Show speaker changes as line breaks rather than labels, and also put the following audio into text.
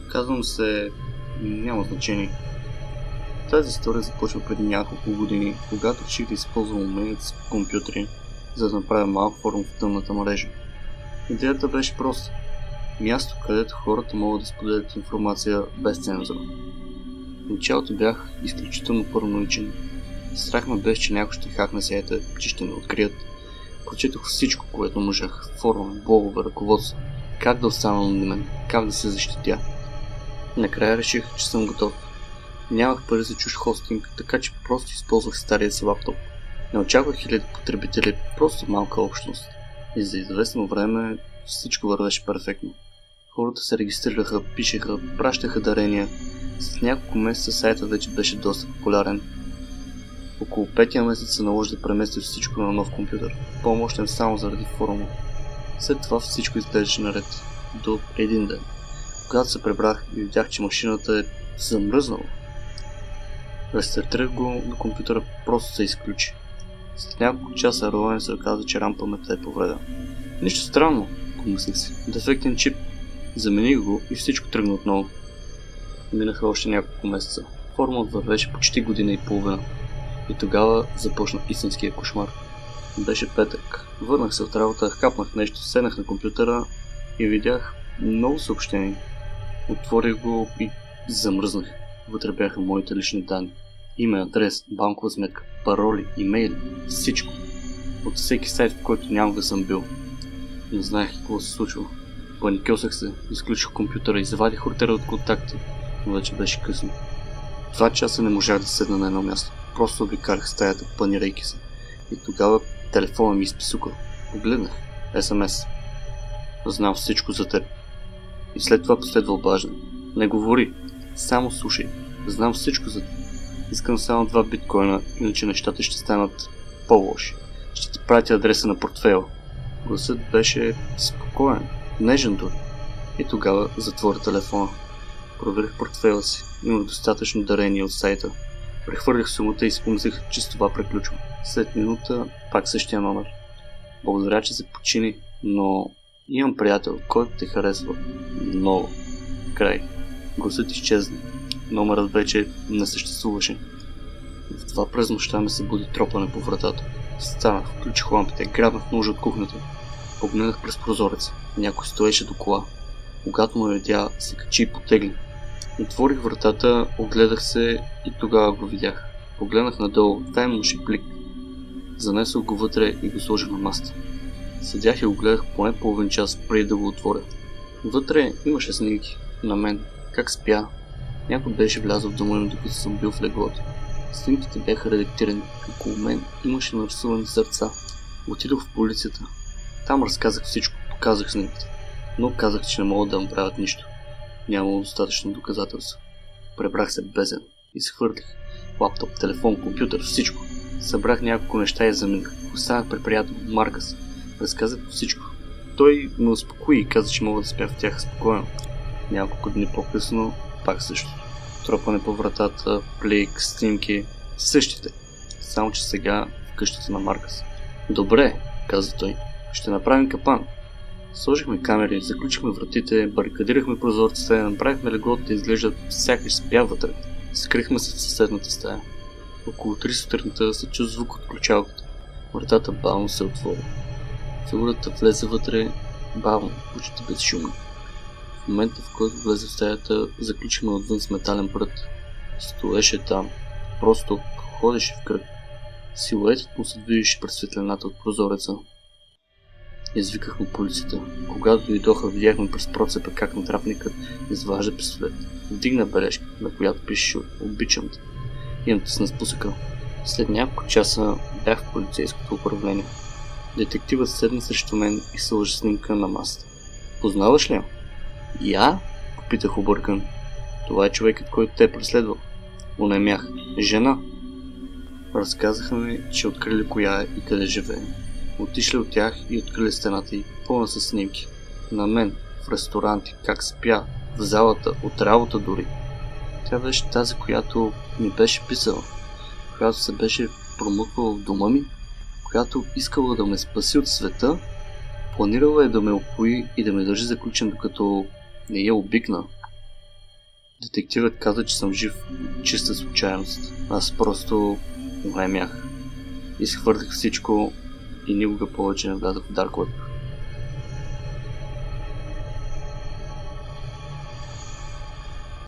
Казвам се, няма значение. Тази история започва преди няколко години, когато реших да използвам уменията си по компютри, за да направя малък форум в тъмната мрежа. Идеята беше проста. Място, където хората могат да споделят информация без цензура. В началото бях изключително параноичен. Страх ме беше, че някой ще хакне сайта, че ще ме открият. Прочетох всичко, което можах. Форуми, блогове, ръководство. Как да остана анонимен, как да се защитя. Накрая реших, че съм готов. Нямах пари за чужд хостинг, така че просто използвах стария си лаптоп. Не очаквах хиляди потребители, просто малка общност. И за известно време всичко вървеше перфектно. Хората се регистрираха, пишеха, пращаха дарения. След няколко месеца сайтът вече беше доста популярен. Около 5-я месец се наложи да преместя всичко на нов компютър, по-мощен само заради форума. След това всичко изглеждаше наред. До един ден, когато се пребрах и видях, че машината е замръзнала. Рестартирах го, на компютъра просто се изключи. След няколко часа роене се оказа, че рам паметта е повредена. Нищо странно, помислих си. Дефектен чип. Замених го и всичко тръгна отново. Минаха още няколко месеца. Форумът вървеше почти година и половина. И тогава започна истинския кошмар. Беше петък. Върнах се от работа, хапнах нещо, седнах на компютъра и видях много съобщения. Отворих го и замръзнах. Вътре бяха моите лични данни. Име, адрес, банкова сметка, пароли, имейли, всичко. От всеки сайт, в който няма да съм бил. Не знаех какво се случва. Паникьосах се, изключих компютъра и завадих рутера от контакти, но вече беше късно. 2 часа не можах да седна на едно място. Просто обикалях стаята, планирайки се. И тогава телефона ми изписука. Погледнах. СМС. Знам всичко за теб. И след това последва обаждане. Не говори. Само слушай. Знам всичко за теб. Искам само 2 биткоина, иначе нещата ще станат по-лоши. Ще ти пратя адреса на портфейла. Гласът беше спокоен, нежен дори. И тогава затворя телефона. Проверих портфейла си. Имах достатъчно дарения от сайта. Прехвърлях сумата и си помислих, че с това приключвам. След минута пак същия номер. Благодаря, че се почини, но имам приятел, който те харесва много. Край. Гласът изчезна. Номерът вече не съществуваше. В това през нощта ме събуди тропане по вратата. Станах, включих лампите, грабнах нож от кухнята. Погледнах през прозореца. Някой стоеше до кола. Когато ме видя, се качи и потегли. Отворих вратата, огледах се и тогава го видях. Погледнах надолу, там имаше плик. Занесох го вътре и го сложих на масата. Седях и го гледах поне половин час преди да го отворя. Вътре имаше снимки на мен, как спя. Някой беше влязъл в дома ми, докато съм бил в леглото. Снимките бяха редактирани. Около мен имаше нарисувани сърца. Отидох в полицията. Там разказах всичко, показах снимките. Но казах, че не могат да направят нищо. Нямало достатъчно доказателства. Пребрах се безен. Изхвърлих лаптоп, телефон, компютър, всичко. Събрах няколко неща и заминах. Останах при приятел Маркъс. Разказах всичко. Той ме успокои и каза, че мога да спя в тях спокойно. Няколко дни по-късно пак също. Тропане по вратата, плик, снимки, същите. Само че сега в къщата на Маркъс. Добре, каза той. Ще направим капан. Сложихме камери, заключихме вратите, барикадирахме прозорците, направихме леглото да изглежда сякаш спя вътре. Скрихме се в съседната стая. Около 3 сутринта се чу звук от ключалката. Вратата бавно се отвори. Фигурата влезе вътре бавно, почти безшумно. В момента, в който влезе в стаята, заключихме отвън с метален прът. Стоеше там, просто ходеше в кръг. Силуетът му се движеше през светлината от прозореца. Извикахме полицията. Когато дойдоха, видяхме през процепа как натрапникът изважда пистолет. Вдигна бележка, на която пише "Обичам те". Имам те с на спусъка. След няколко часа бях в полицейското управление. Детективът седна срещу мен и сложи снимка на масата. Познаваш ли я? Я? Попитах объркан. Това е човекът, който те е преследвал. Онемях. Жена. Разказаха ми, че открили коя е и къде живее. Отишли от тях и открили стената й, пълна със снимки. На мен, в ресторанти, как спя, в залата, от работа дори. Тя беше тази, която ми беше писала, която се беше промъквала в дома ми, която искала да ме спаси от света, планирала е да ме опои и да ме държи заключен, докато не я обикна. Детективът каза, че съм жив, чиста случайност. Аз просто умремях. Изхвърлих всичко и никога повече не влязах в Dark Web.